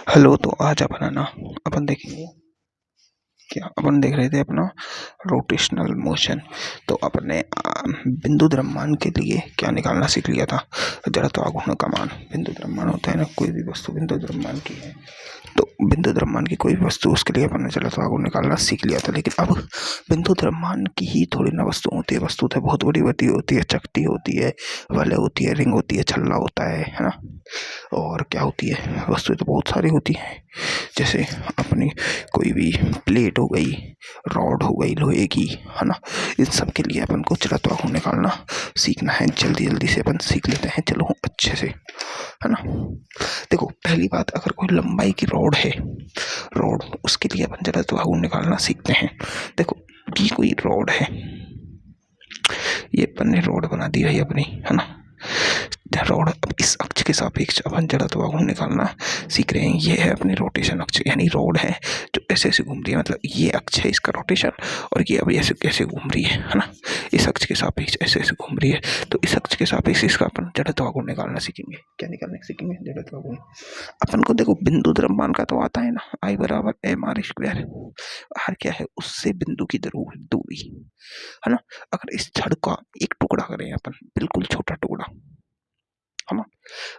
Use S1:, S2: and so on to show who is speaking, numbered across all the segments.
S1: Hello. तो आज अपन देखेंगे क्या अपन देख रहे थे अपना रोटेशनल मोशन। तो अपन ने बिंदु द्रव्यमान के लिए क्या निकालना सीख लिया था। जड़त्व आघूर्ण का मान बिंदु द्रव्यमान होता है ना, कोई भी वस्तु बिंदु द्रव्यमान की है तो बिंदु द्रव्यमान की कोई भी वस्तु उसके लिए अपन ने जड़त्व आघूर्ण निकालना सीख लिया था। लेकिन अब बिंदु द्रव्यमान की ही थोड़ी ना वस्तु होती है। वस्तु तो बहुत बड़ी बड़ी होती है, चकती होती है, वलय होती है, रिंग होती है, छल्ला होता है ना। और क्या होती है, वस्तुएं तो बहुत सारी होती हैं। जैसे अपनी कोई भी प्लेट हो गई, रॉड हो गई लोहे की, है ना। इन सब के लिए अपन को जड़त्व आघूर्ण निकालना सीखना है। जल्दी जल्दी से अपन सीख लेते हैं, चलो अच्छे से, है ना। देखो पहली बात, अगर कोई लंबाई की रॉड है, रॉड उसके लिए अपन जड़त्व आघूर्ण निकालना सीखते हैं। देखो ये कोई रॉड है, ये अपन ने रॉड बना दी है अपनी, है ना। रॉड, अब इस अक्ष के सापेक्ष अपन जड़त्व आघूर्ण निकालना सीख रहे हैं। ये है अपनी रोटेशन अक्ष, यानी रॉड है जो ऐसे ऐसे घूम रही है, मतलब ये अक्ष है इसका रोटेशन, और ये अभी ऐसे कैसे घूम रही है ना। इस अक्ष के सापेक्ष ऐसे ऐसे घूम रही है, तो इस अक्ष के सापेक्ष इसका अपन जड़त्व आघूर्ण निकालना सीखेंगे। क्या निकालना सीखेंगे? जड़त्व आघूर्ण। अपन को देखो बिंदु द्रव्यमान का तो आता है ना, I बराबर एम आर स्क्वायर। आर क्या है? उससे बिंदु की दूरी, है ना। अगर इस छड़ का एक टुकड़ा करें अपन, बिल्कुल छोटा टुकड़ा, है ना।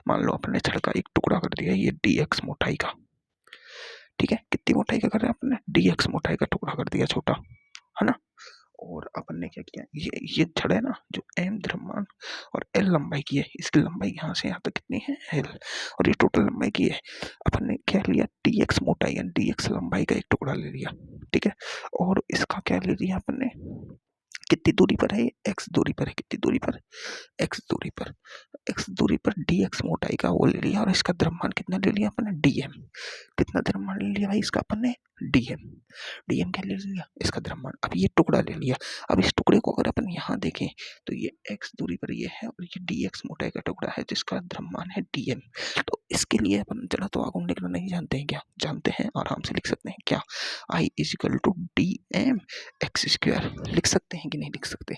S1: मान लो अपने छड़ का एक टुकड़ा कर दिया, ये dx मोटाई का, ठीक है। कितनी मोटाई का कर रहे हैं अपने? dx मोटाई का टुकड़ा कर दिया छोटा, है ना। और अपन ने क्या किया, ये छड़ है ना जो m द्रव्यमान और l लंबाई की है, इसकी लंबाई यहाँ से यहाँ तक कितनी है? l, और ये टोटल लंबाई की है। अपन ने क्या लिया? dx मोटाई यानी dx लंबाई का एक टुकड़ा ले लिया, ठीक है। और इसका क्या ले लिया अपन ने? कितनी दूरी पर है? x दूरी पर है। कितनी दूरी पर? x दूरी पर। x दूरी पर dx मोटाई का वो ले लिया, और इसका द्रव्यमान कितना ले लिया अपन ने? dm। कितना द्रव्यमान ले लिया भाई इसका अपन ने? dm। dm क्या ले लिया? इसका द्रव्यमान। अब ये टुकड़ा ले लिया। अब इस टुकड़े को अगर अपन यहाँ देखें तो ये x दूरी पर ये है, और ये dx मोटाई का टुकड़ा है जिसका द्रव्यमान है dm। तो इसके लिए अपन जड़त्व आघूर्ण लिखना नहीं जानते हैं क्या? जानते हैं, आराम से लिख सकते हैं। क्या? I equal to dm x square. लिख सकते हैं कि नहीं लिख सकते?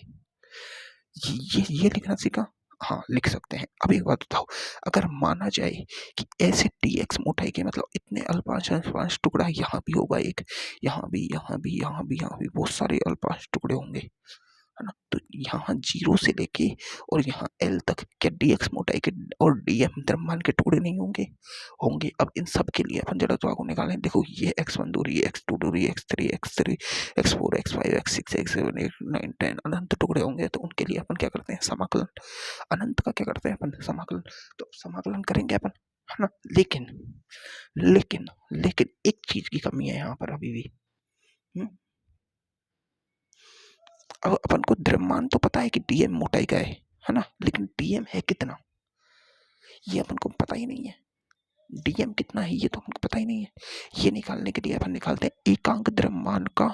S1: ये लिखना सीखा? हाँ लिख सकते हैं। अब एक बात बताओ, अगर माना जाए कि ऐसे dx मोटाई के, मतलब इतने अल्पांश टुकड़ा यहाँ भी होगा एक, यहाँ भी, यहाँ भी, यहाँ भी, यहाँ भी बहुत सारे अल्पांश टुकड़े होंगे, है ना। तो यहाँ 0 से लेके और यहाँ L तक क्या dx मोटाई के और dm द्रव्यमान के टुकड़े नहीं होंगे? होंगे। अब इन सब के लिए अपन जड़त्व आघूर्ण निकालें। देखो ये x1 दूरी, x2 दूरी, x3, x4, x5, x6, x7, 8, 9, 10 अनंत टुकड़े होंगे। तो उनके लिए अपन क्या करते हैं? समाकलन। अनंत का क्या करते हैं अपन? समाकलन। तो समाकलन करेंगे अपन, है ना। लेकिन लेकिन लेकिन एक चीज की कमी है यहाँ पर अभी भी। अब अपन को द्रव्यमान तो पता है कि dm मोटाई का है ना, लेकिन dm है कितना ये अपन को पता ही नहीं है। dm कितना है ये तो हमको पता ही नहीं है। ये निकालने के लिए अपन निकालते हैं एकांक द्रव्यमान का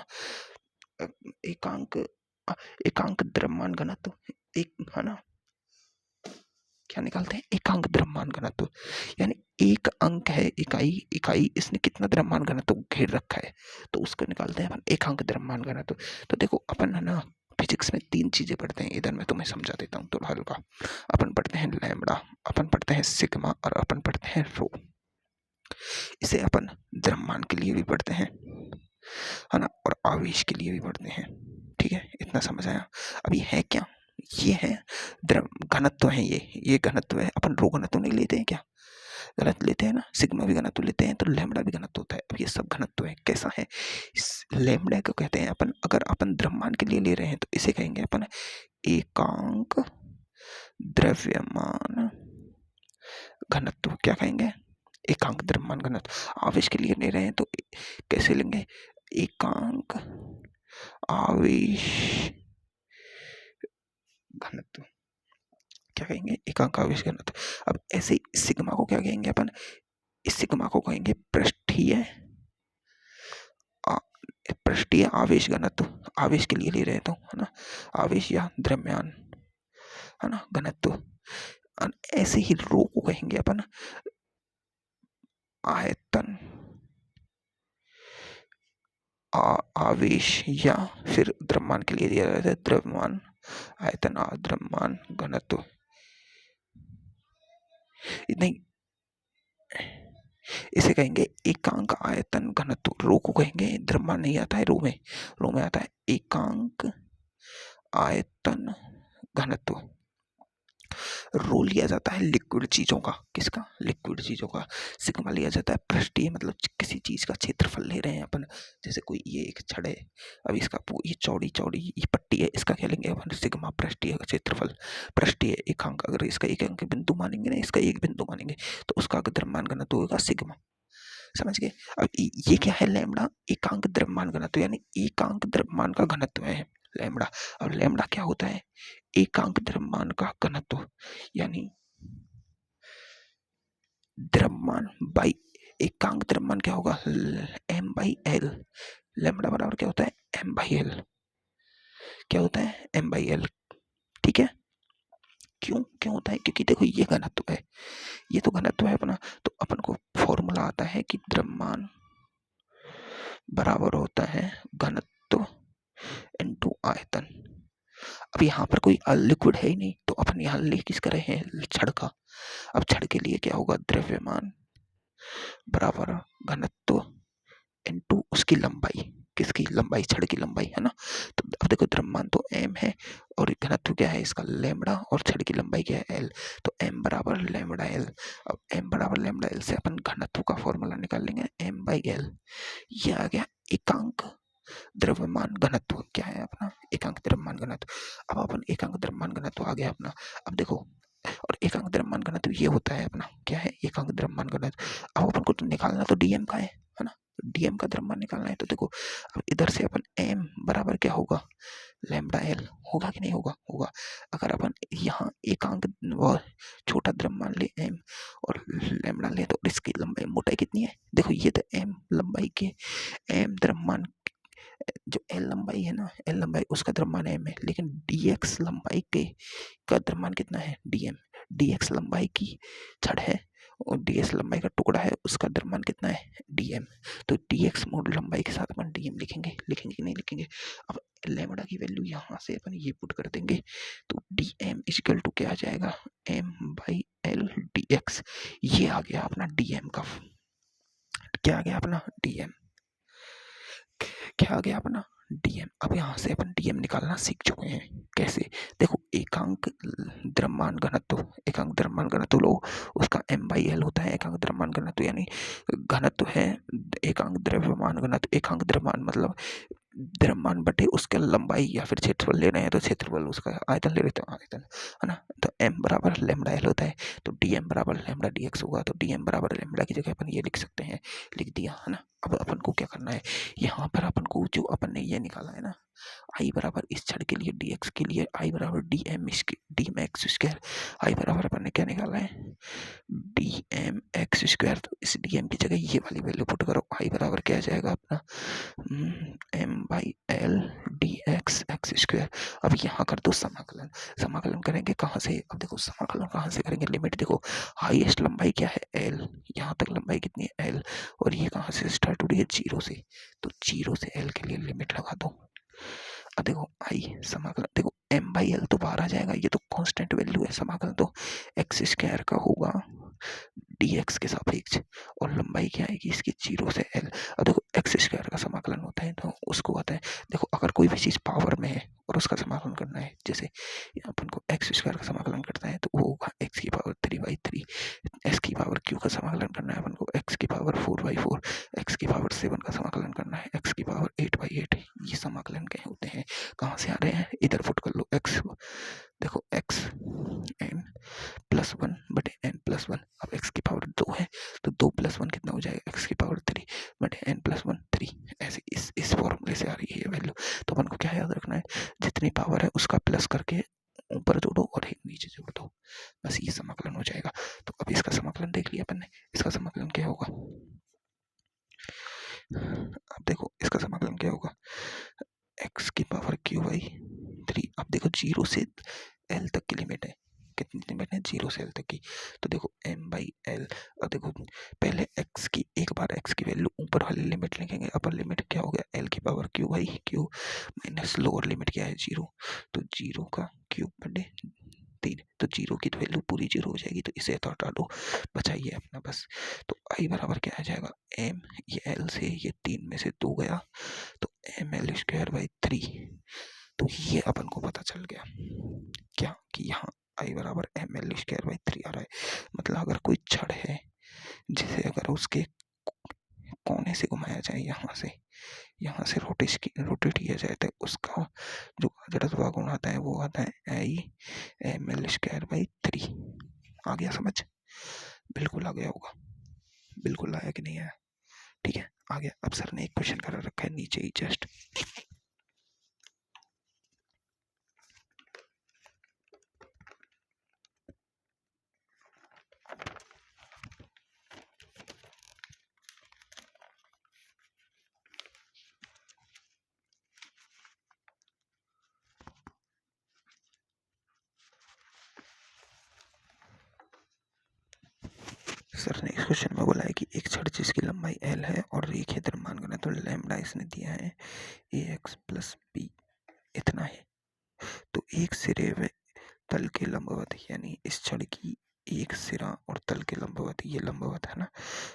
S1: एकांक एकांक द्रव्यमान घनत्व, एक, है ना। क्या निकालते हैं? एकांक द्रव्यमान घनत्व, यानी एक अंक है, इकाई, इकाई इसने कितना द्रव्यमान घनत्व घेर रखा है, तो उसको निकालते हैं अपन एकांक द्रव्यमान घनत्व। तो देखो अपन है ना फिजिक्स में 3 चीजें पढ़ते हैं, इधर मैं तुम्हें समझा देता हूँ थोड़ा हल्का। अपन पढ़ते हैं लैम्बडा, अपन पढ़ते हैं सिग्मा, और अपन पढ़ते हैं रो। इसे अपन द्रव्यमान के लिए भी पढ़ते हैं, है ना, और आवेश के लिए भी पढ़ते हैं। ठीक है, इतना समझ आया। अभी है क्या? ये है द्रव घनत्व है, ये घनत्व है। अपन रो घनत्व नहीं लेते हैं क्या? गलत लेते हैं ना। सिग्मा भी घनत्व लेते हैं, तो लैम्बडा भी घनत्व होता है। अब ये सब घनत्व है। कैसा है? इस लैम्बडा को कहते हैं अपन, अगर अपन द्रव्यमान के लिए ले रहे हैं तो इसे कहेंगे अपन एकांक द्रव्यमान घनत्व। क्या कहेंगे? एकांक द्रव्यमान घनत्व। आवेश के लिए ले रहे हैं तो कैसे लेंगे? एकांक आवेश घनत्व। क्या कहेंगे? एकांक आवेश घनत्व। अब ऐसे सिग्मा को क्या कहेंगे अपन? इस सिग्मा को कहेंगे पृष्ठीय आवेश घनत्व। आवेश के लिए ले रहे हैं तो, है ना, आवेश या द्रव्यमान, है ना, घनत्व। ऐसे ही रो को कहेंगे अपन आयतन आवेश, या फिर द्रव्यमान के लिए दिया जाता है द्रव्यमान आयतन द्रव्यमान घनत्व। नहीं, इसे कहेंगे एकांक आयतन घनत्व। रो को कहेंगे, द्रव्यमान नहीं आता है रो में, रो में आता है एकांक आयतन घनत्व। रो लिया जाता है लिक्विड चीजों का, किसका, लिक्विड चीजों का। सिग्मा लिया जाता है पृष्ठीय, मतलब किसी चीज का क्षेत्रफल ले रहे हैं अपन, जैसे कोई ये एक छड़ है, अब इसका ये चौड़ी चौड़ी ये पट्टी है, इसका क्या लेंगे अपन, सिग्मा पृष्ठीय क्षेत्रफल, पृष्ठीय एकांक। अगर इसका एक अंक बिंदु मानेंगे ना, इसका एक बिंदु मानेंगे, तो उसका द्रव्यमान घनत्व होगा सिग्मा। समझ गए। अब ये क्या है, लैम्बडा एकांक द्रव्यमान घनत्व, यानी एकांक द्रव्यमान का घनत्व है लैम्बडा। अब लैम्बडा क्या होता है, एकांक द्रव्यमान का घनत्व, यानी द्रव्यमान बाई एकांक द्रव्यमान क्या होगा, एम बाई एल। लैम्बडा बराबर क्या होता है, एम बाई एल। क्या होता है, एम बाई एल। ठीक है, क्यों क्यों होता है, क्योंकि देखो ये घनत्व है, ये तो घनत्व है अपना, तो अपन को फॉर्मूला आता है कि द्रव्यमान बराबर होता है घनत्व इनटू आयतन। अब यहाँ पर कोई लिक्विड है ही नहीं, तो अपन यहाँ ले किसका रहे हैं, छड़ का। अब छड़ के लिए क्या होगा, द्रव्यमान बराबर घनत्व इनटू उसकी लंबाई, किसकी लंबाई, छड़ की लंबाई, है ना। तो अब देखो द्रव्यमान तो m है और घनत्व क्या है इसका, लैम्बडा, और छड़ की लंबाई क्या है, l। तो m बराबर लैम्बडा l। अब m बराबर लैम्बडा l से अपन घनत्व का फॉर्मूला निकाल लेंगे, m बाई l। ये आ गया एकांक द्रव्यमान घनत्व। क्या है अपना, एकांक द्रव्यमान घनत्व। अब अपन एकांक द्रव्यमान घनत्व आ गया अपना। अब देखो, और एकांक द्रव्यमान घनत्व ये होता है अपना, क्या है, एकांक द्रव्यमान घनत्व। अब अपन को तो निकालना तो डीएम का है ना, डीएम का द्रव्यमान निकालना है। तो देखो अब इधर से अपन एम बराबर क्या होगा, लैम्बडा एल, होगा कि नहीं होगा, होगा। अगर अपन यहाँ एकांक व छोटा द्रव्यमान ले एम और लैम्बडा ले, तो इसकी लंबाई मोटाई कितनी है, देखो ये तो एम लंबाई के, एम द्रव्यमान जो एल लंबाई है ना, एल लंबाई उसका द्रव्यमान एम है, लेकिन डीएक्स लंबाई के का द्रव्यमान कितना है, डीएम। डीएक्स लंबाई की छड़ है और डीएस लंबाई का टुकड़ा है, उसका द्रव्यमान कितना है, डीएम। तो डीएक्स मोड लंबाई के साथ अपन डीएम लिखेंगे, लिखेंगे कि नहीं लिखेंगे। अब लैम्बडा की वैल्यू यहाँ से अपन ये पुट कर देंगे, तो डीएम इक्वल टू क्या आ जाएगा, एम बाई एल डीएक्स। ये आ गया अपना डीएम का, क्या आ गया अपना डीएम, क्या आ गया अपना डीएम। अब यहाँ से अपन डीएम निकालना सीख चुके हैं, कैसे, देखो एकांक द्रव्यमान घनत्व, एकांक द्रव्यमान घनत्व लो, उसका एम बाई एल होता है एकांक द्रव्यमान घनत्व, यानी घनत्व है एकांक द्रव्यमान घनत्व। एकांक द्रव्यमान मतलब द्रव्यमान बटे उसके लंबाई, या फिर क्षेत्रफल ले रहे हैं तो क्षेत्रफल, उसका आयतन ले रहे तो आयतन, है ना। तो m बराबर लैम्बडा एल होता है, तो dm बराबर लैम्बडा dx होगा। तो dm बराबर लैम्बडा की जगह अपन ये लिख सकते हैं, लिख दिया, है ना। अब अपन को क्या करना है, यहाँ पर अपन को जो अपन ने ये निकाला है ना, i बराबर इस छड़ के लिए dx के लिए i बराबर डी मैक्स स्क्वायर, i बराबर अपन ने क्या निकाला है, dm एक्स स्क्वायर। तो इस dm की जगह ये वाली वैल्यू पुट करो, i बराबर क्या आ जाएगा अपना, M by L D X X square. अब यहाँ कर दो समाकलन, समाकलन करेंगे कहाँ से, अब देखो समाकलन कहाँ से करेंगे, लिमिट देखो, हाईएस्ट लंबाई क्या है एल, यहाँ तक लंबाई कितनी है एल, और ये कहाँ से स्टार्ट हो रही है, जीरो से, तो जीरो से एल के लिए लिमिट लगा दो। अब देखो आई समाकलन, देखो एम बाई एल तो बाहर आ जाएगा, ये तो कांस्टेंट वैल्यू है, समाकलन तो एक्स स्क्वायर का होगा dx के सापेक्ष, और लंबाई क्या आएगी इसकी, जीरो से एल। अब देखो एक्स स्क्वायर का समाकलन होता है तो उसको आता है, देखो अगर कोई भी चीज पावर में है और उसका समाकलन करना है, जैसे अपन को एक्स स्क्वायर का समाकलन करता है तो वो होगा एक्स की पावर 3/3, एक्स की पावर क्यू का समाकलन करना है अपन को एक्स की पावर 4/4, एक्स की पावर 7 का समाकलन करना है एक्स की पावर 8/8। ये समाकलन क्या होते हैं, कहाँ से आ रहे हैं, इधर फुट कर लो एक्स, देखो एक्स एन प्लस वन बटे एन प्लस वन। अब एक्स की पावर 2 है तो 2 + 1 कितना हो जाएगा, एक्स की पावर 3 बटे एन प्लस 1 3। ऐसे इस फॉर्मूले से आ रही है ये वैल्यू। तो अपन को क्या याद रखना है, जितनी पावर है उसका प्लस करके ऊपर जोड़ो और एक नीचे जोड़ दो, बस ये समाकलन हो जाएगा। तो अब इसका समाकलन देख लिया अपन ने, इसका समाकलन क्या होगा, अब देखो इसका समाकलन क्या होगा, एक्स की पावर q/3। अब देखो जीरो से एल तक की लिमिट है, कितनी लिमिट है, जीरो से एल तक की। तो देखो m बाई एल, अब देखो पहले x की, एक बार x की वैल्यू ऊपर वाली लिमिट लिखेंगे, अपर लिमिट क्या हो गया, l की power q/q minus lower limit क्या है जीरो, तो जीरो का क्यूब बटे 3। तो जीरो की तो वैल्यू पूरी जीरो हो जाएगी, तो इसे तो हटा दो, बचाइए अपना बस। तो आई बराबर क्या आ जाएगा, एम, ये एल से ये 3 में से 2 गया, तो एम एल स्क्वायर बाई 3। तो ये अपन को पता चल गया क्या कि यहाँ आई बराबर एम एल स्क्वायर बाई 3 आ रहा है। मतलब अगर कोई छड़ है जिसे अगर उसके कोने से घुमाया जाए, यहाँ से रोटेट किया जाए, तो उसका जो जड़त्व गुण आता है वो आता है I am L square by 3। आ गया समझ? बिल्कुल आ गया होगा, बिल्कुल आया कि नहीं आया? ठीक है, आ गया। अब सर ने एक क्वेश्चन करा रखा है नीचे ही जस्ट, सर ने इस क्वेश्चन में बोला है कि एक छड़ जिसकी लंबाई एल है और रेखीय द्रव्यमान घनत्व लैम्डा इसने दिया है ए एक्स प्लस बी इतना है। तो एक सिरे व तल के लंबवत, यानी इस छड़ की एक सिरा और तल के लंबवत, ये लंबवत है ना,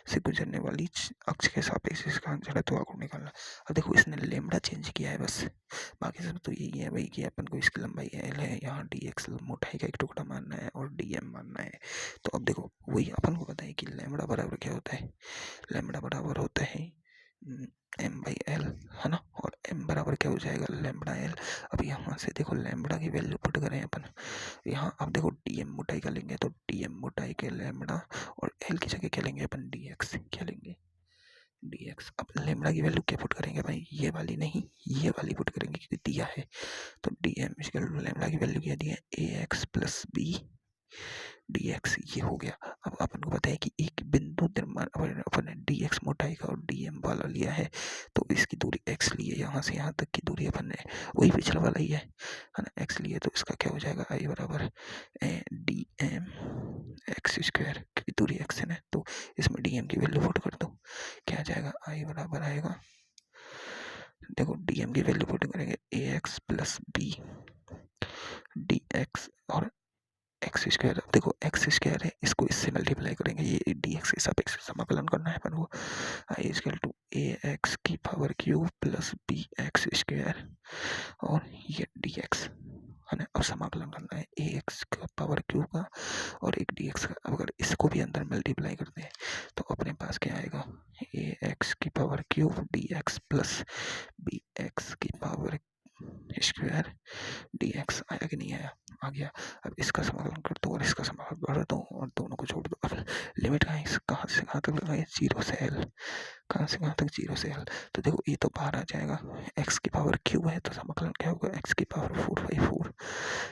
S1: से गुजरने वाली अक्ष के सापेक्ष इसका जड़त्व गुण निकालना। अब देखो इसने लेमड़ा चेंज किया है बस, बाकी सब तो यही है भाई कि अपन को इसकी लंबाई एल है, यहाँ डी एक्स मोटाई का एक टुकड़ा मानना है और डी एम मानना है। तो अब देखो वही अपन को पता है कि लेमड़ा बराबर क्या होता है, लेमड़ा बराबर होता है एम बाई एल, है ना, और एम बराबर क्या हो जाएगा, लेमड़ा एल। अब यहाँ से देखो लेमड़ा की वैल्यू पुट करें अपन यहाँ, अब देखो डी एम मोटाई का लेंगे तो डी एम मोटाई के लेमड़ा, और एल की जगह क्या लेंगे अपन, डी एक्स, क्या लेंगे, डी एक्स। अब लेमड़ा की वैल्यू क्या पुट करेंगे भाई, ये वाली नहीं, ये वाली पुट करेंगे क्योंकि दिया है। तो डी एम लेमड़ा की वैल्यू क्या दी है, a x plus b d x, ये हो गया। अब अपन को पता है कि एक बिंदु द्रव्यमान अपन ने डी एक्स मोटाई का और डी एम वाला लिया है, तो इसकी दूरी एक्स ली है, यहाँ से यहाँ तक की दूरी अपन ने वही पिछला वाला ही है ना, एक्स लिए, तो इसका क्या हो जाएगा, आई बराबर डी एम एक्स स्क्वायर, क्योंकि दूरी एक्स है ना, तो इसमें डी एम की वैल्यू पुट कर दो, क्या आ जाएगा, आई बराबर आएगा, देखो डी एम की वैल्यू पुट करेंगे a x plus b d x और एक्स स्क्वायर। अब देखो एक्स स्क्वायर है, इसको इससे मल्टीप्लाई करेंगे, ये डी एक्स के सापेक्ष समाकलन करना है अपन को, I equal to A X की power cube plus B X square और ये डी एक्स है ना। अब समाकलन करना है ए एक्स का पावर क्यूब का और एक डी एक्स का। अगर इसको भी अंदर मल्टीप्लाई करते हैं तो अपने पास क्या आएगा, ए एक्स की power cube D X plus B X की पावर स्क्वायर डी एक्स। आया कि नहीं आया, आ गया। अब इसका समाकलन कर दो और इसका समाकलन कर दो और दोनों को छोड़ दो। अब लिमिट कहाँ से कहाँ तक लगाए, जीरो से एल, कहाँ से कहाँ तक, जीरो से एल। तो देखो ये तो बाहर आ जाएगा, एक्स की पावर क्यूब है तो समाकलन क्या होगा, एक्स की पावर 4/4,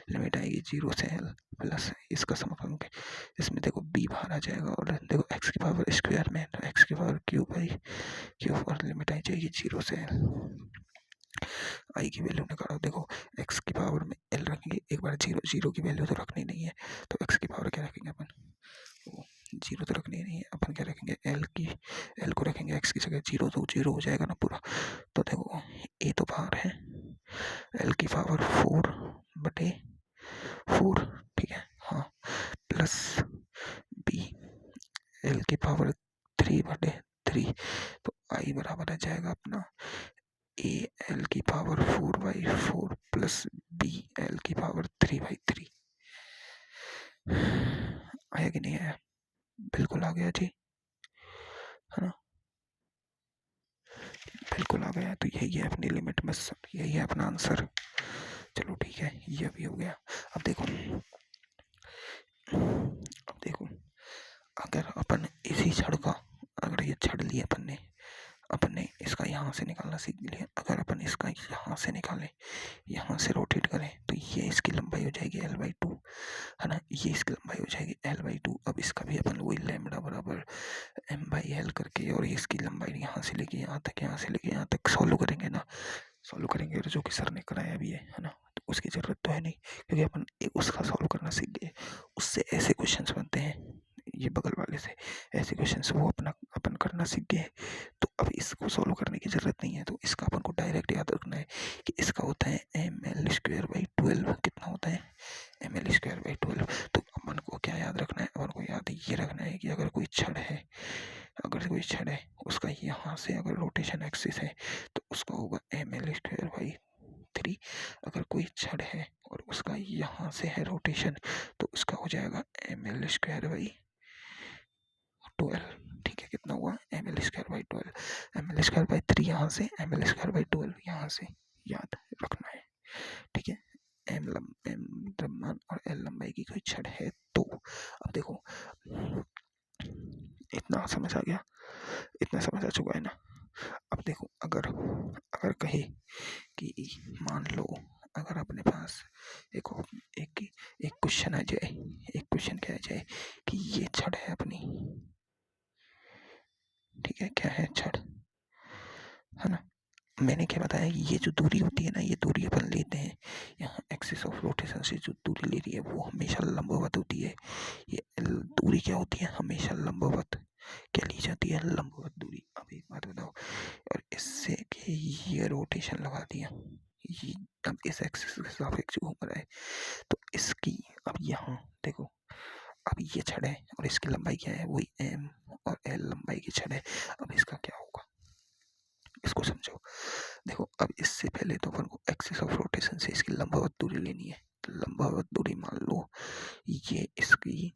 S1: लिमिट आएगी जीरो से एल प्लस इसका समाकलन इसमें देखो बी बाहर आ जाएगा और देखो एक्स की पावर स्क्वायर में तो एक्स की पावर क्यूब और लिमिट आई जाएगी जीरो से एल। आई की वैल्यू निकालो, देखो एक्स की पावर में एल रखेंगे, एक बार जीरो की वैल्यू तो रखनी नहीं है, तो एक्स की पावर क्या रखेंगे अपन, जीरो तो रखनी नहीं है, अपन क्या रखेंगे, एल को रखेंगे एक्स की जगह, जीरो तो जीरो हो जाएगा ना पूरा। तो देखो ए तो बाहर है, एल की पावर 4/4, ठीक है, हाँ, प्लस बी एल की पावर 3/3, तो आई बराबर आ जाएगा अपना ए एल की पावर 4/4 प्लस बी एल की पावर 3/3। आया कि नहीं आया, बिल्कुल आ गया जी, है ना, बिल्कुल आ गया। तो यही है अपनी लिमिट में, यही है अपना आंसर। चलो ठीक है, ये भी हो गया। अब देखो अगर अपन इसी छड़ का, अगर ये छड़ लिया अपन ने इसका यहाँ से निकालना सीख लिया, अगर अपन इसका यहाँ से निकालें, यहाँ से रोटेट करें, तो ये इसकी लंबाई हो जाएगी L/2, है ना, ये इसकी लंबाई हो जाएगी L/2। अब इसका भी अपन वही लैम्बडा बराबर M/L करके और इसकी लंबाई यहाँ से लेके यहाँ तक सॉल्व करेंगे ना, सॉल्व करेंगे, और जो कि सर ने कराया भी है ना, तो उसकी ज़रूरत तो है नहीं, क्योंकि अपन उसका सॉल्व करना सीख गए। उससे ऐसे क्वेश्चंस बनते हैं, ये बगल वाले से ऐसे क्वेश्चंस वो अपन करना सीख गए, तो अब इसको सॉल्व करने की ज़रूरत नहीं है। तो इसका अपन को डायरेक्ट याद रखना है कि इसका होता है ml²/12, कितना होता है ml²/12। है उसका यहाँ से अगर रोटेशन एक्सिस है तो उसका होगा ml²/3। अगर कोई छड़ है और उसका यहाँ से है रोटेशन तो उसका हो जाएगा ml²/12। ठीक है, कितना हुआ ml²/12, ml²/3 यहाँ से, ml²/12 यहाँ से, याद रखना है। ठीक है, एम द्रव्यमान और एल लंबाई की कोई छड़ है तो अब देखो इतना समझ आ गया, इतना समझ आ चुका है ना। अब देखो अगर अगर कहे कि मान लो अगर अपने पास एक एक एक क्वेश्चन आ जाए, एक क्वेश्चन क्या आ जाए कि ये छड़ है अपनी, ठीक है, क्या है, छड़ है ना। मैंने क्या बताया, ये जो दूरी होती है ना, ये दूरी अपन लेते हैं यहाँ एक्सिस ऑफ रोटेशन से जो दूरी ले रही है वो हमेशा लंबवत होती है। ये दूरी क्या होती है, हमेशा लंबवत क्या ली जाती है, लंबवत दूरी। अब एक बात बताओ, और इससे कि ये रोटेशन लगा दिया, ये अब इस एक्सिस के सापेक्ष घूम रहा है तो इसकी अब यहाँ देखो, अब ये छड़ है और इसकी लंबाई क्या है, वही एम और एल लंबाई की छड़ है। अब इसका क्या होगा, इसको समझो। देखो अब इससे पहले तो अपन को एक्सिस ऑफ रोटेशन से इसकी लंबवत दूरी लेनी है। तो लंबवत दूरी मान लो ये इसकी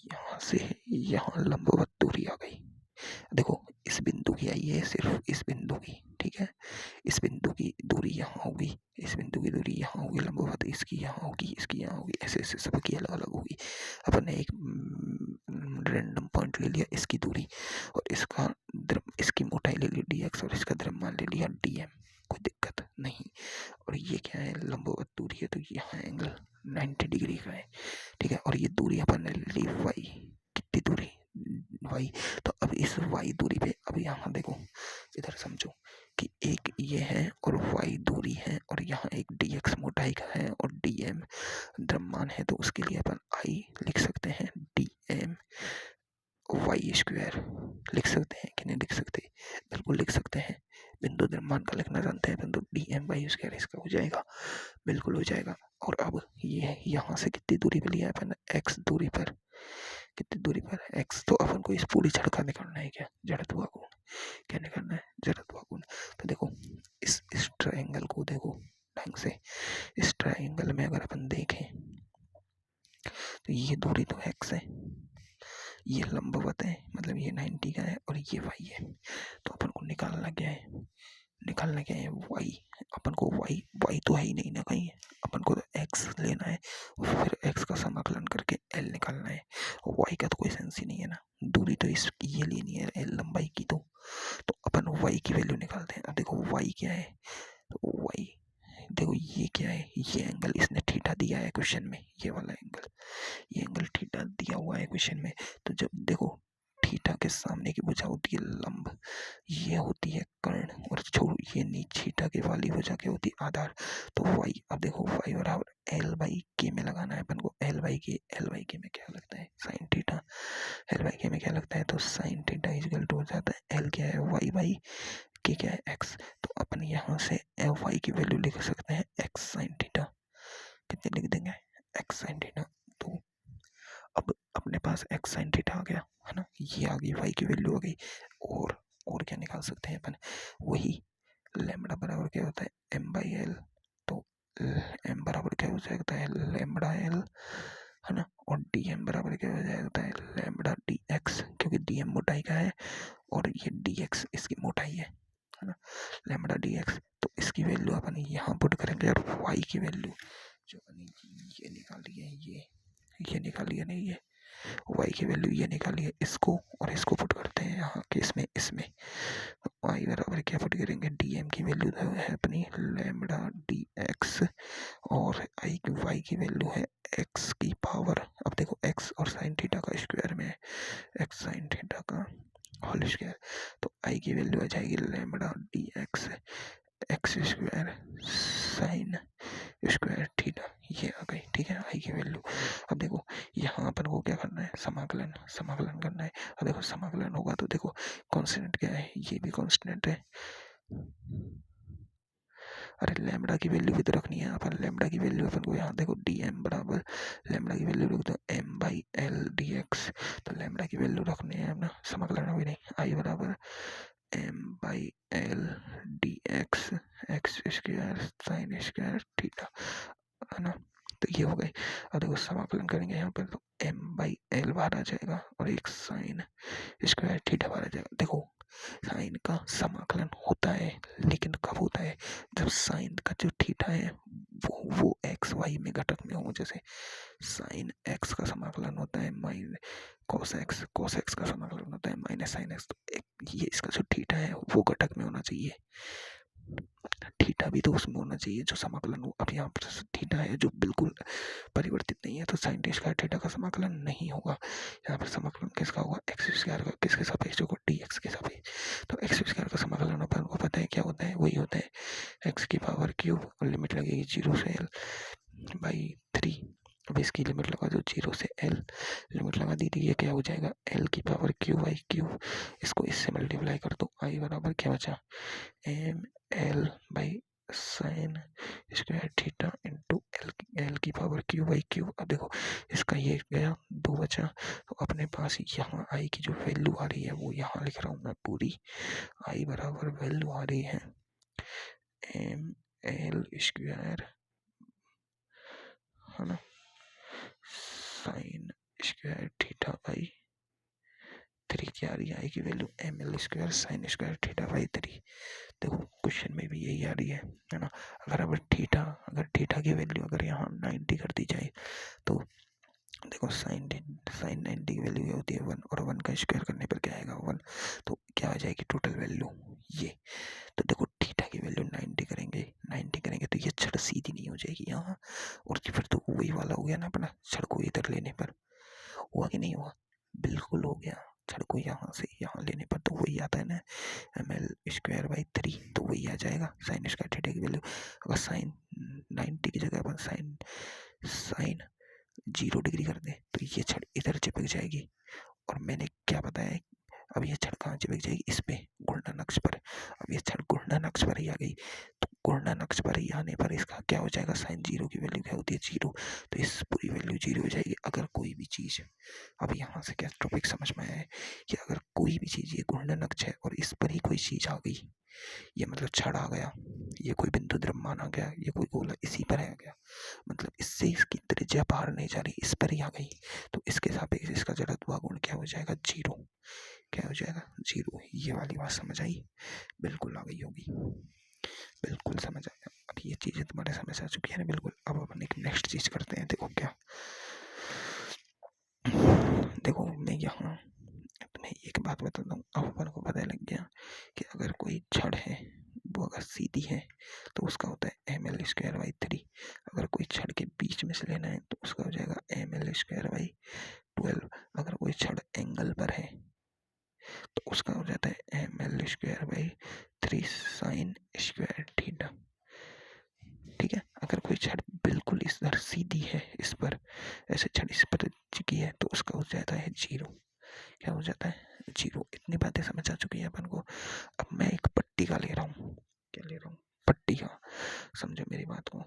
S1: यहाँ से यहाँ लंबवत दूरी आ गई। देखो इस बिंदु की आई है, सिर्फ इस बिंदु की, ठीक है, इस बिंदु की दूरी यहाँ होगी, इस बिंदु की दूरी यहाँ होगी लंबवत, इसकी यहाँ होगी, इसकी यहाँ होगी, ऐसे ऐसे सबकी अलग अलग होगी। अपन ने एक रैंडम पॉइंट ले लिया इसकी दूरी और इसकी मोटाई ले ली dx और इसका द्रव्यमान ले लिया dm, कोई दिक्कत नहीं। और ये क्या है, लंबवत दूरी है तो यहाँ एंगल 90 डिग्री का है, ठीक है। और ये दूरी अपन ने ली y, कितनी दूरी, y। तो अब इस y दूरी पे अब यहाँ देखो, इधर समझो कि एक ये है और y दूरी है और यहाँ एक dx मोटाई का है और dm द्रव्यमान है, तो उसके लिए अपन I लिख सकते हैं dm y² लिख सकते हैं कि नहीं लिख सकते, बिल्कुल लिख सकते हैं। बिंदु द्रव्यमान का लिखना जानते हैं, बिंदु dm y² इसका हो जाएगा, बिल्कुल हो जाएगा। और अब ये यहाँ से कितनी दूरी पे लिया है अपन, x दूरी पर, कितनी दूरी पर, x। तो अपन को इस पूरी छड़ का निकालना है क्या, जड़त्व कोण, क्या निकालना है, जड़त्व कोण। तो देखो इस ट्रायंगल को देखो ढंग से, इस ट्रायंगल में अगर अपन देखें तो ये दूरी तो x है, ये लंबवत है, मतलब ये 90 का है और ये y है। तो अपन को निकालना क्या है, निकालना क्या है, y। अपन को y तो है ही नहीं ना कहीं, अपन को तो x लेना है और फिर x का समाकलन करके l निकालना है। y का तो कोई सेंस ही नहीं है ना, दूरी तो इसकी ये लेनी है l लंबाई की, तो अपन y की वैल्यू निकालते हैं। अब देखो y क्या है, तो y देखो ये क्या है, ये एंगल इसने थीटा दिया है क्वेश्चन में, ये वाला एंगल, ये एंगल थीटा दिया हुआ है क्वेश्चन में। तो जब देखो थीटा के सामने की भुजा होती है लंब, ये होती है कर्ण, और छोड़ ये नीचे थीटा के वाली भुजा क्या होती है आधार। तो y, अब देखो y बराबर l/k में लगाना है अपन को, l/k में क्या लगता है, साइन थीटा, l/k में क्या लगता है, तो साइन थीटा इक्वल टू हो जाता है l क्या है y/k क्या है x। तो अपन यहाँ से y की वैल्यू लिख सकते हैं x साइन थीटा, कितने लिख देंगे, x साइन थीटा। तो अब अपने पास x साइन थीटा आ गया है ना, ये आ गई y की वैल्यू आ गई। और क्या निकाल सकते हैं अपन, वही लैम्बडा बराबर क्या होता है m/l। तो m बराबर क्या हो जाता है लैम्बडा l, है ना, और dm बराबर क्या हो जाता है लैम्बडा dx, क्योंकि dm मोटाई का है और ये dx इसकी मोटाई है ना, लैम्बडा dx। तो इसकी वैल्यू अपन यहाँ पुट करेंगे और y की वैल्यू जो अपन ये निकाली है, ये निकाली है नहीं, ये y की वैल्यू ये निकाली है, इसको और इसको पुट करते हैं यहाँ के इसमें y बराबर क्या पुट करेंगे, dm की वैल्यू है अपनी लैम्बडा dx और y की वैल्यू है x की पावर। अब देखो x और साइन थीटा का स्क्वायर में है, x साइन थीटा का होल स्क्वायर, तो i की वैल्यू आ जाएगी lambda dx x² sign square theta, ये आ गई, ठीक है, i की वैल्यू। अब देखो यहाँ अपन को क्या करना है, समाकलन करना है। अब देखो समाकलन होगा तो देखो कांस्टेंट क्या है, ये भी कांस्टेंट है। अरे लैम्बडा की वैल्यू भी तो रखनी है अपन। लैम्बडा की वैल्यू अपन को यहाँ देखो डी एम बराबर लैम्बडा की वैल्यू रख दो M by L D X. तो लैम्बडा की वैल्यू रखनी है अपना, समाकलन अभी नहीं। आई बराबर M by L D X X square sine square theta, है ना। तो ये हो गई। अब देखो समाकलन करेंगे यहाँ पर तो एम बाई एल बाहर आ जाएगा और एक साइन स्क्वायर थीटा बाहर आ जाएगा। देखो साइन का समाकलन होता है, लेकिन कब होता है, जब साइन का जो थीटा है वो एक्स वाई में घटक में हो। जैसे साइन एक्स का समाकलन होता है माइनस कॉस एक्स का समाकलन होता है माइनस साइन एक्स। तो ये इसका जो थीटा है वो घटक में होना चाहिए, थीटा भी तो उसमें होना चाहिए जो समाकलन हो। अब यहाँ पर थीटा है जो बिल्कुल परिवर्तित नहीं है, तो साइन टी स्क्वायर थीटा का समाकलन नहीं होगा। यहाँ पर समाकलन किसका होगा, एक्स स्क्वायर का। किसके सापेक्ष होगा, डी एक्स के सापेक्ष। तो एक्स स्क्वायर का समाकलन अपन को पता है क्या होता है, वही होता है एक्स की पावर क्यूब और लिमिट लगेगी 0 से एल बाई 3। अब इसकी लिमिट लगा दो 0 से एल, लिमिट लगा दी थी, ये क्या हो जाएगा एल की पावर क्यूब आई क्यूब। इसको इससे मल्टीप्लाई कर दो, आई बराबर क्या बचा M L by sine square theta into L की पावर क्यू बाई क्यू। अब देखो इसका ये गया 2 बचा, तो अपने पास यहाँ आई की जो वैल्यू आ रही है वो यहाँ लिख रहा हूँ मैं पूरी। आई बराबर वैल्यू आ रही है एम एल स्क्वायर, है ना, साइन स्क्वायर थीटा बाई 3 की आ रही है। आई की value M L square sine square theta by 3। देखो क्वेश्चन में भी यही आ रही है ना। अगर थीटा की वैल्यू अगर यहाँ 90 कर दी जाए तो देखो साइन 90 की वैल्यू क्या होती है 1, और 1 का स्क्वायर करने पर क्या आएगा 1। तो क्या आ जाएगी टोटल वैल्यू ये। तो देखो थीटा की वैल्यू 90 करेंगे तो ये छड़ सीधी नहीं हो जाएगी यहाँ, और फिर तो वही वाला हो गया ना अपना, छड़ को इधर लेने पर हुआ कि नहीं हुआ, बिल्कुल हो गया। छड़ को यहाँ से यहाँ लेने पर तो वही आता है ना एम एल स्क्वायर बाई 3, तो वही आ जाएगा साइन स्क्वायर थीटा की वैल्यू। अगर साइन 90 की जगह अपन साइन 0 डिग्री कर दें तो ये छड़ इधर चिपक जाएगी। और मैंने क्या बताया, अब ये छड़ कहाँ चिपक जाएगी, इस पे घूर्णन अक्ष पर। अब ये छड़ घूर्णन अक्ष पर ही आ गई, तो घूर्णन अक्ष पर ही आने पर इसका क्या हो जाएगा, साइन 0 की वैल्यू क्या होती है 0, तो इस पूरी वैल्यू 0 हो जाएगी। अगर कोई भी चीज, अब यहाँ से क्या टॉपिक समझ में आया है कि अगर कोई भी चीज ये घूर्णन अक्ष है और इस पर ही कोई चीज आ गई, ये मतलब छड़ आ गया, ये कोई बिंदु द्रव्यमान आ गया, ये कोई गोला इसी पर आ गया, मतलब इससे इसकी त्रिज्या बाहर नहीं जा रही, इस पर ही आ गई, तो इसके सापेक्ष इसका जड़त्व गुण क्या हो जाएगा 0। क्या हो जाएगा 0। ये वाली बात समझ आई, बिल्कुल आ गई होगी, बिल्कुल समझ आया। अब ये चीजें तुम्हारे समझ आ चुकी है ना, बिल्कुल। अब अपन एक नेक्स्ट चीज करते हैं। देखो क्या, देखो मैं यहाँ तुम्हें एक बात बताता हूँ। अब अपन को पता लग गया कि अगर कोई छड़ है वो अगर सीधी है तो उसका होता है एम एल स्क्वायर बाई 3। अगर कोई छड़ के बीच में से लेना है तो उसका हो जाएगा एम एल स्क्वायर बाई 12। अगर कोई छड़ एंगल पर है तो उसका हो जाता है M L square by 3 sine square theta. ठीक है, अगर कोई छड़ बिल्कुल इस तरह सीधी है, इस पर ऐसे छड़ इस पर चिकी है तो उसका हो जाता है 0। क्या हो जाता है 0। इतनी बातें समझ आ चुकी है अपन को। अब मैं एक पट्टी का ले रहा हूँ, क्या ले रहा हूँ, पट्टी का। समझो मेरी बात को,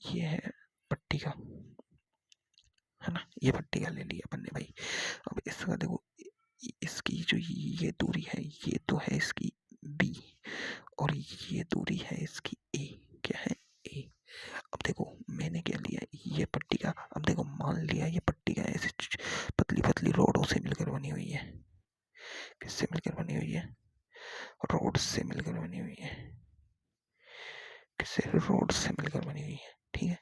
S1: ये है पट्टी का, है ना, ये पट्टी का ले लिया अपन ने भाई। अब इसका देखो, इसकी जो ये दूरी है ये तो है इसकी b, और ये दूरी है इसकी a। क्या है a। अब देखो मैंने क्या लिया, ये पट्टी का। अब देखो मान लिया ये पट्टी का ऐसे पतली पतली रोडों से मिलकर बनी हुई है। किससे मिलकर बनी हुई है, रोड से मिलकर बनी हुई है। किससे, रोड से मिलकर बनी हुई है। ठीक है,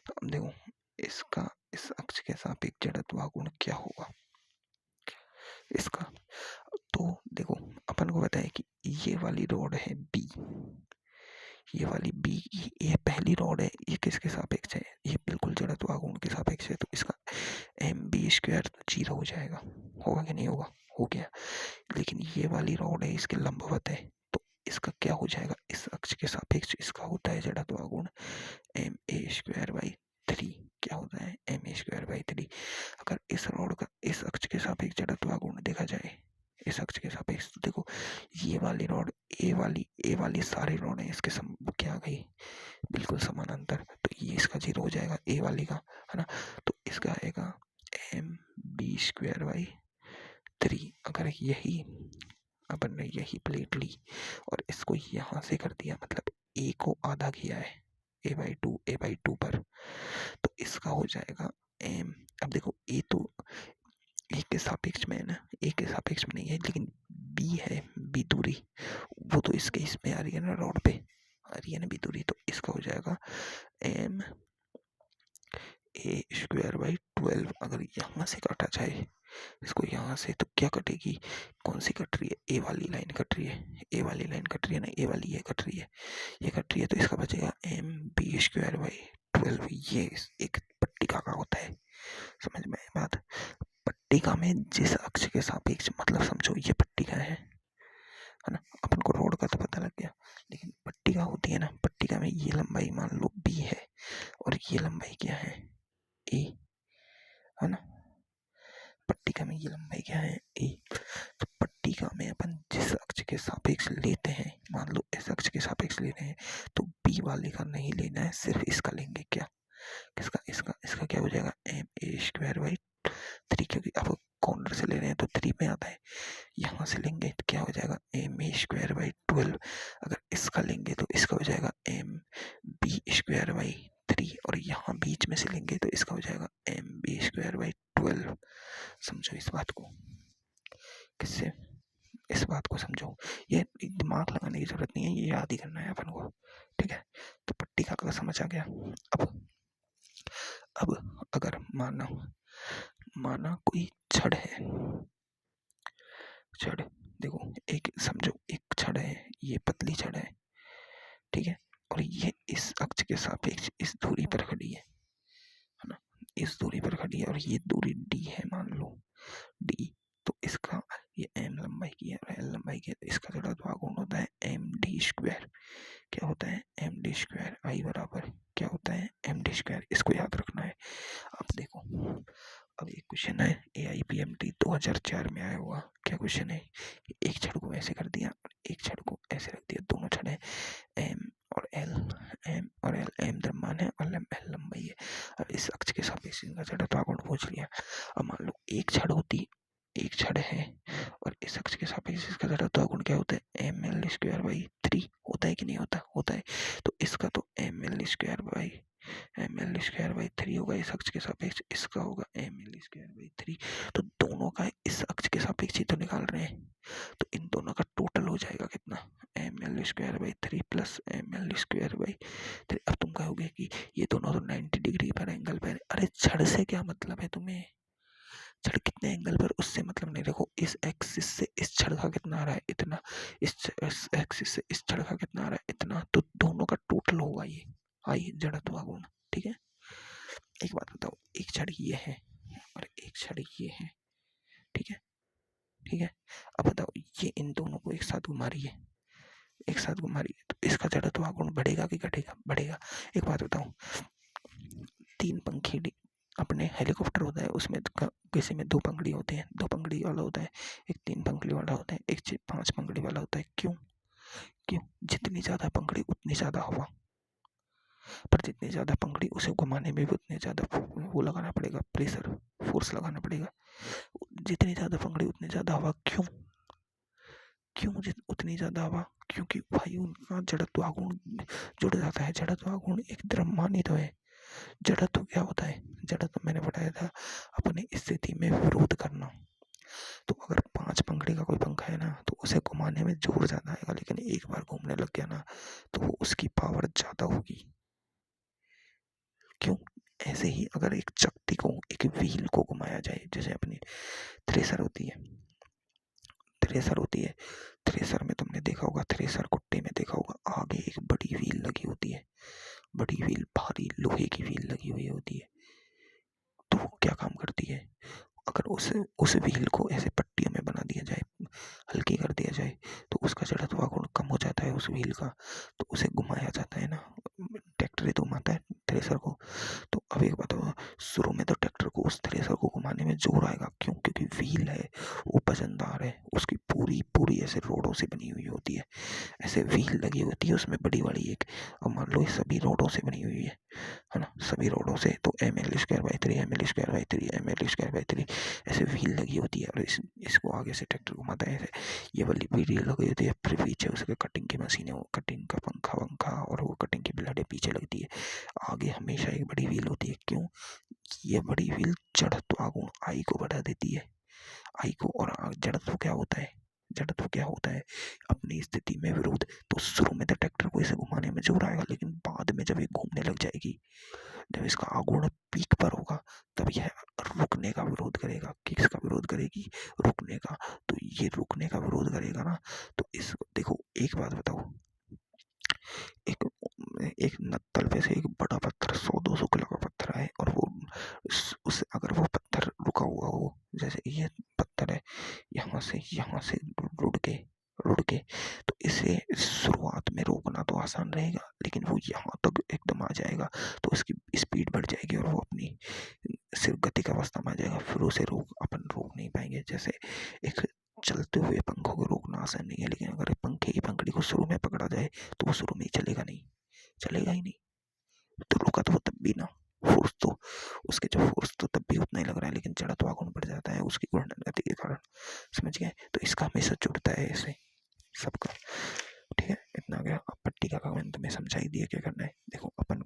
S1: तो अब देखो इसका इस अक्ष के सापेक्ष जड़त्व गुण क्या होगा इसका। तो देखो अपन को पता है कि ये वाली रोड है बी, ये वाली बी, ये पहली रोड है, ये किसके सापेक्ष है, ये बिल्कुल जड़त्व गुण के सापेक्ष है। तो इसका एम बी स्क्वायर 0 हो जाएगा, होगा कि नहीं होगा, हो गया। लेकिन ये वाली रोड है इसके लंबवत है, तो इसका क्या हो जाएगा, इस अक्ष के सापेक्ष इसका होता है जड़त्व गुण एम ए स्क्वायर बाई 3। क्या होता है एम ए स्क्वायर बाई 3। अगर इस रोड का इस अक्ष के सापेक्ष जड़त्व गुण देखा जाए, इस अक्ष के सापेक्ष। तो देखो ये वाली रॉड ए वाली सारी रॉड है इसके क्या आ गई, बिल्कुल समानांतर। तो ये इसका 0 हो जाएगा ए वाली का, है ना। तो इसका आएगा mb²/3। अगर यही अपन ने यही प्लेट ली और इसको यहां से कर दिया, मतलब ए को आधा किया है a/2 पर, तो इसका हो जाएगा m। अब देखो ए तो एक के सापेक्ष में है ना, एक के सापेक्ष में नहीं है, लेकिन बी है, बी दूरी वो तो इसके इसमें आ रही है ना, रॉड पे आ रही है ना बी दूरी। तो इसका हो जाएगा ma²/12। अगर यहाँ से काटा जाए इसको यहाँ से, तो क्या कटेगी, कौन सी कट रही है, ए वाली लाइन कट रही है, ए वाली लाइन कट रही है ना, ए वाली ये कट रही है, ये कट रही है। तो इसका बचेगा mb²/12। ये एक पट्टिका का होता है, समझ में आई बात। पट्टिका में जिस अक्ष के सापेक्ष, मतलब समझो ये पट्टिका है ना, अपन को रोड का तो पता लग गया, लेकिन पट्टिका होती है ना, पट्टिका में ये लंबाई मान लो बी है और ये लंबाई क्या है, ए, है ना। पट्टिका में ये लंबाई क्या है, ए। तो पट्टिका में अपन जिस अक्ष के सापेक्ष लेते हैं, मान लो इस अक्ष के सापेक्ष ले रहे हैं, तो बी वाले का नहीं लेना है, सिर्फ इसका लेंगे। क्या, किसका, इसका क्या हो जाएगा ma²/3, क्योंकि अब कॉर्नर से ले रहे हैं तो 3 में आता है, यहाँ से लेंगे तो क्या हो जाएगा ma²/12। अगर इसका लेंगे तो इसका हो जाएगा mb²/3, और यहाँ बीच में से लेंगे तो इसका हो जाएगा mb²/12। समझो इस बात को, किससे, इस बात को समझो, ये दिमाग लगाने की जरूरत नहीं है, ये याद ही करना है अपन को, ठीक है। तो पट्टिका का समझ आ गया। अब अगर माना कोई छड़ है, छड़, देखो एक समझो एक छड़ है, ये पतली छड़ है, ठीक है, और ये इस अक्ष के सापेक्ष इस दूरी पर खड़ी है ना, इस दूरी पर खड़ी है, और ये दूरी d है, मान लो d। तो इसका ये m लंबाई की है और l लंबाई की है, तो इसका जड़त्व गुण होता है md²। क्या होता है md², I बराबर क्या होता है md²। इसको याद रखना है। अब देखो, अब एक क्वेश्चन है AIPMT 2004 में आया हुआ। क्या क्वेश्चन है, एक छड़ को ऐसे कर दिया और एक छड़ को ऐसे रख दिया, दोनों छड़ है m और l, m द्रव्यमान है और l लंबाई है। अब इस अक्ष के सापेक्ष इनका जड़त्व गुण पूछ लिया। अब मान लो एक छड़ है और इस अक्ष के सापेक्ष इसका जड़त्व गुण क्या होता है ml²/3 होता है कि नहीं होता, होता है। तो इसका तो ml²/3 होगा इस अक्ष के सापेक्ष, इसका होगा ml²/3। तो दोनों का इस अक्ष के सापेक्ष ही तो निकाल रहे हैं, तो इन दोनों का टोटल हो जाएगा कितना, ml²/3 प्लस ml²/3। अब तुम कहोगे कि ये दोनों तो 90 डिग्री पर एंगल पर, अरे छड़ से क्या मतलब है तुम्हें, छड़ कितने एंगल पर, उससे मतलब नहीं। देखो इस एक्सिस से इस छड़ का कितना आ रहा है, इतना, इस एक्सिस से इस छड़ का कितना आ रहा है, इतना, तो दोनों का टोटल होगा ये, आई जड़त्व गुण, ठीक है। एक बात बताओ, एक छड़ ये है और एक छड़ ये है, ठीक है, ठीक है। अब बताओ ये इन दोनों को एक साथ घुमा रही है, एक साथ घुमा रही है, तो इसका जड़त्व गुण बढ़ेगा कि घटेगा, बढ़ेगा। एक बात बताओ, 3 पंखे अपने हेलीकॉप्टर होता है, उसमें किसी में 2 पंखड़ी होते हैं, 2 पंखड़ी वाला होता है, एक 3 पंखड़ी वाला होता है, एक 5 पंखड़ी वाला होता है। क्यों, जितनी ज्यादा पंखड़ी उतनी ज्यादा हवा, पर जितनी ज्यादा पंखड़ी उसे घुमाने में भी उतने ज्यादा वो लगाना पड़ेगा, प्रेशर, फोर्स लगाना पड़ेगा। जितनी ज्यादा पंखड़ी उतनी ज्यादा हवा। क्यों उतनी ज्यादा हवा, क्योंकि भाई उनका जड़त्व गुण जुड़ जाता है। जड़त्व गुण एक द्रव्यमान ही तो है। जड़त्व क्या होता है, जड़त्व मैंने बताया था अपनी स्थिति में विरोध करना। तो अगर 5 पंखड़ी का कोई पंखा है ना, तो उसे घुमाने में जोर ज्यादा आएगा, लेकिन एक बार घूमने लग गया ना तो वो उसकी पावर ज्यादा होगी। क्यों, ऐसे ही अगर एक चक्ति को, एक व्हील को घुमाया जाए, जैसे अपनी थ्रेसर होती है, थ्रेसर में तुमने देखा होगा, थ्रेसर कुट्टे में देखा होगा, आगे एक बड़ी व्हील लगी होती है, बड़ी व्हील, भारी लोहे की व्हील लगी हुई होती है। तो वो क्या काम करती है, अगर उस व्हील को ऐसे पट्टियों में बना दिया जाए, हल्की कर दिया जाए, तो उसका जड़त्व गुण कम हो जाता है उस व्हील का, तो उसे घुमाया जाता है ना, ट्रैक्टर ही तो घुमाता है थ्रेसर को। तो अब एक बात, शुरू में तो ट्रैक्टर को उस थ्रेसर को घुमाने में जोर आएगा। क्यों, क्योंकि व्हील है, वो वजनदार है, उसकी रोडों से बनी हुई होती है, ऐसे व्हील लगी होती है उसमें बड़ी वाली एक। अब मान लो ये सभी रोडों से बनी हुई है ना, सभी रोडों से, तो ml²/3 ml²/3 ml²/3 ऐसे व्हील लगी होती है। और इसको आगे से ट्रैक्टर घुमाता है ऐसे, ये वाली व्हील लगी होती है। फिर पीछे उसके कटिंग की मशीन है, वो कटिंग का पंखा वंखा और वो कटिंग की ब्लेडें पीछे लगती है। आगे हमेशा एक बड़ी व्हील होती है। क्यों? ये बड़ी व्हील जड़त्व गुण आई को बढ़ा देती है, आई को। और जड़त्व क्या होता है? जड़त्व क्या होता है? अपनी स्थिति में विरोध। तो शुरू में तो ट्रैक्टर को इसे घुमाने में जोर आएगा, लेकिन बाद में जब ये घूमने लग जाएगी, जब इसका आघूर्ण पीक पर होगा, तब यह रुकने का विरोध करेगा। किसका विरोध करेगी? रुकने का। तो ये रुकने का विरोध करेगा ना, तो इस देखो एक बात बताओ, एक एक नत्तल पे से एक बड़ा पत्थर 100-200 किलो का पत्थर है, और वो उस अगर वो पत्थर रुका हुआ हो, जैसे ये पत्थर है यहाँ से रुड़ के, तो इसे शुरुआत में रोकना तो आसान रहेगा, लेकिन वो यहाँ तक एकदम आ जाएगा तो उसकी स्पीड बढ़ जाएगी और वो अपनी सिर्फ गति का अवस्था में आ जाएगा। फिर उसे अपन रोक नहीं पाएंगे। जैसे एक चलते हुए पंखों को रोकना आसान नहीं है, लेकिन अगर पंखे की पंखड़ी को शुरू में पकड़ा जाए तो वो शुरू में ही चलेगा ही नहीं। तो रुका तो वो तब भी ना, फोर्स तो उसके जो फोर्स तो तब भी उतना ही लग रहा है, लेकिन जड़त्व आघूर्ण बढ़ जाता है उसकी घूर्णन गति के कारण। समझ गए? तो इसका हमेशा जुड़ता है ऐसे सबका। ठीक है, इतना गया। अब पट्टिका का मैंने तुम्हें समझाई दिया क्या करना है। देखो अपन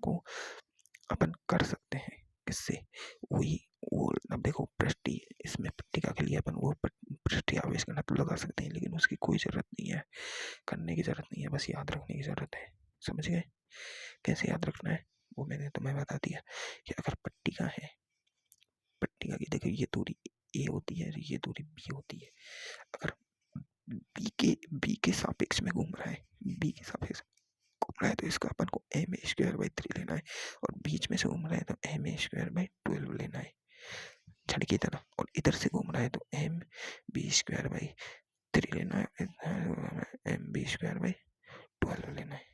S1: कर सकते हैं किससे, वही वो। अब देखो पृष्ठीय, इसमें पट्टिका के लिए अपन वो पृष्ठीय आवेश घनत्व लगा सकते हैं, लेकिन उसकी कोई जरूरत नहीं है, करने की जरूरत नहीं है, बस याद रखने की जरूरत है। समझ गए? कैसे याद रखना है वो मैंने तुम्हें बता दिया कि अगर पट्टिका है, पट्टिका की देखो ये दूरी ए होती है, ये दूरी बी होती है। अगर बी के सापेक्ष में घूम रहा है, बी के सापेक्ष घूम रहा है, तो इसका अपन को ma²/3 लेना है, और बीच में से घूम रहा है तो ma²/12 लेना है छड़ की तरह। और इधर से घूम रहा है तो mb²/3 लेना है, mb²/12 लेना है।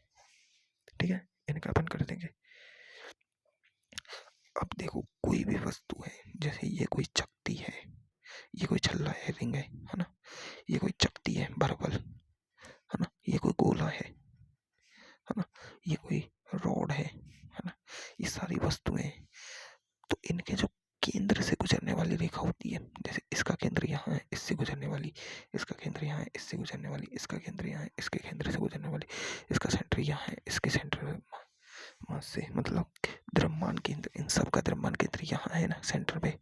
S1: ठीक है, इनका अपन कर देंगे। अब देखो कोई भी वस्तु है, जैसे ये कोई चकती है, ये कोई छल्ला है, रिंग है ना, ये कोई चकती है बरबल, है ना, ये कोई गोला है ना, ये कोई रॉड है ना, ये सारी वस्तुएं। तो इनके जो केंद्र से गुजरने वाली रेखा होती है, जैसे इसका केंद्र यहाँ है, इससे गुजरने वाली, इसका केंद्र यहाँ है, इससे गुजरने वाली, इसका केंद्र यहाँ है, इसके केंद्र से गुजरने वाली, इसका सेंटर यहाँ है, इसके सेंटर से, मतलब द्रव्यमान केंद्र, इन सब का द्रव्यमान केंद्र यहाँ है ना सेंटर पे।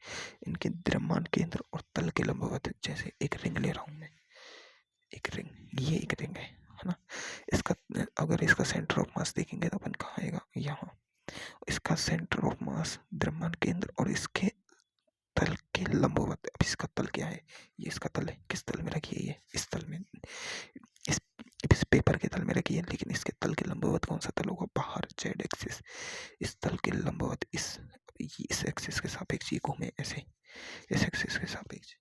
S1: इनके द्रव्यमान केंद्र और तल के लंबवत, जैसे एक रिंग ले रहा हूँ मैं, एक रिंग, ये एक रिंग है ना, इसका अगर इसका सेंटर ऑफ मास देखेंगे तो अपन कहाँ आएगा? यहाँ। इसका सेंटर ऑफ मास, द्रव्यमान केंद्र और इसके तल के लंबवत। अब इसका तल क्या है? ये इसका तल है। किस तल में रखी है? ये इस तल में, इस पेपर के तल में रखी है, लेकिन इसके तल के लंबवत कौन सा तल होगा? बाहर, जेड एक्सिस। इस तल के लंबवत इस एक्सिस के सापेक्ष ये घूमे ऐसे, इस एक्सिस के सापेक्ष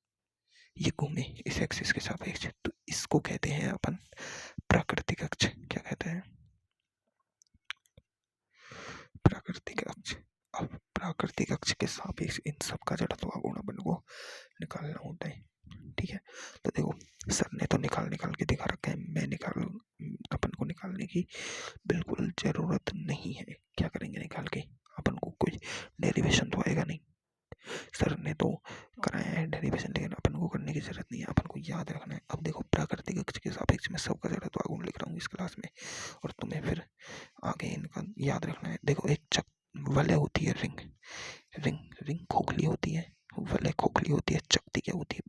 S1: ये घूमे, इस एक्सिस के सापेक्ष, तो इसको कहते हैं अपन प्राकृतिक अक्ष। क्या कहते हैं? प्राकृतिक अक्ष। अब प्राकृतिक अक्ष के सापेक्ष इन सब का जड़त्व गुण अपन को निकालना होता है। ठीक है, तो देखो सर ने तो निकाल के दिखा रखा है, अपन को निकालने की बिल्कुल जरूरत नहीं है। क्या करेंगे निकाल के? अपन को कोई डेरिवेशन तो आएगा नहीं, सर ने तो कराया है डेरिवेशन, लेकिन अपन को करने की जरूरत नहीं है, अपन को याद रखना है। अब देखो प्राकृतिक अक्ष के सापेक्ष में सबका जड़त्व गुण लिख रहा हूँ इस क्लास में, और तुम्हें फिर आगे इनका याद रखना है। देखो एक वलय होती है, रिंग खोखली होती है, वलय खोखली होती है, चकती क्या होती है?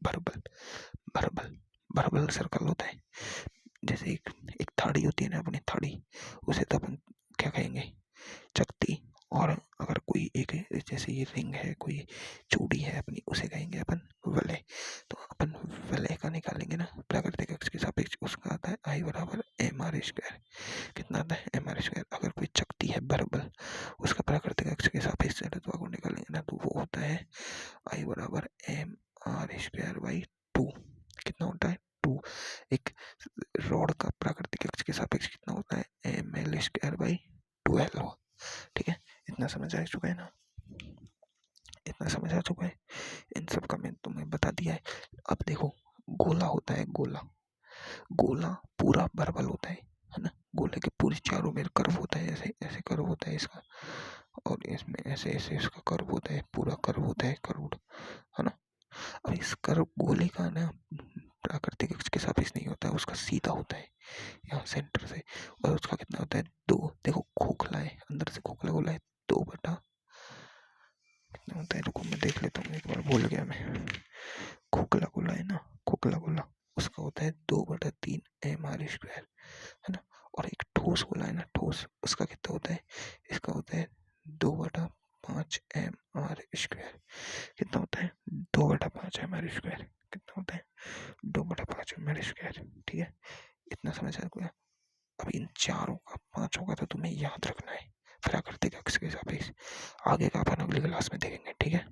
S1: भरबल सर्कल होता है। जैसे एक थाड़ी होती है ना अपनी थाड़ी, उसे तो अपन क्या कहेंगे? चकती। और अगर कोई एक, जैसे ये रिंग है, कोई चूड़ी है अपनी, उसे कहेंगे अपन वलय। तो अपन वलय का निकालेंगे ना प्राकृतिक अक्ष के सापेक्ष, उसका आता है I बराबर mr²। कितना आता है? mr²। अगर कोई चकती है बरबल, उसका प्राकृतिक अक्ष के सापेक्ष जड़त्व को निकालेंगे ना, तो वो होता है I बराबर mr²/2। कितना होता है? 2। एक रॉड का प्राकृतिक अक्ष के सापेक्ष कितना होता है? ml²/12। ठीक है, इतना समझ आ चुका है ना? इतना समझ आ चुका है, इन सब का मैं तुम्हें बता दिया है। अब देखो गोला होता है, गोला पूरा परवल होता है ना। गोले के पूरे चारों में कर्व होता है, ऐसे ऐसे कर्व होता है इसका, और इसमें ऐसे ऐसे इसका कर्व होता है, पूरा कर्व होता है, कर्व, है ना। अब इस कर्व गोले का ना प्राकृतिक अक्ष के सापेक्ष नहीं होता है, उसका सीधा होता है यहाँ सेंटर से। और उसका कितना होता है 2। देखो खोखला है, अंदर से खोखला गोला है, 2 बटा कितना होता है, रुको मैं देख लेता हूँ एक बार, भूल गया मैं। खोखला गोला है ना, खोखला गोला, उसका होता है 2/3 mr², है ना। और एक ठोस गोला है ना, ठोस, उसका कितना होता है, इसका होता है 2/5 mr²। कितना होता है 2/5 mr², कितना होता है 2/5 mr²। ठीक है, इतना समझ आ गया। अब इन चारों का, पांचों का तो तुम्हें याद रखना है प्राकृतिक अक्ष के सापेक्ष। आगे का अपन अगली क्लास में देखेंगे, ठीक है।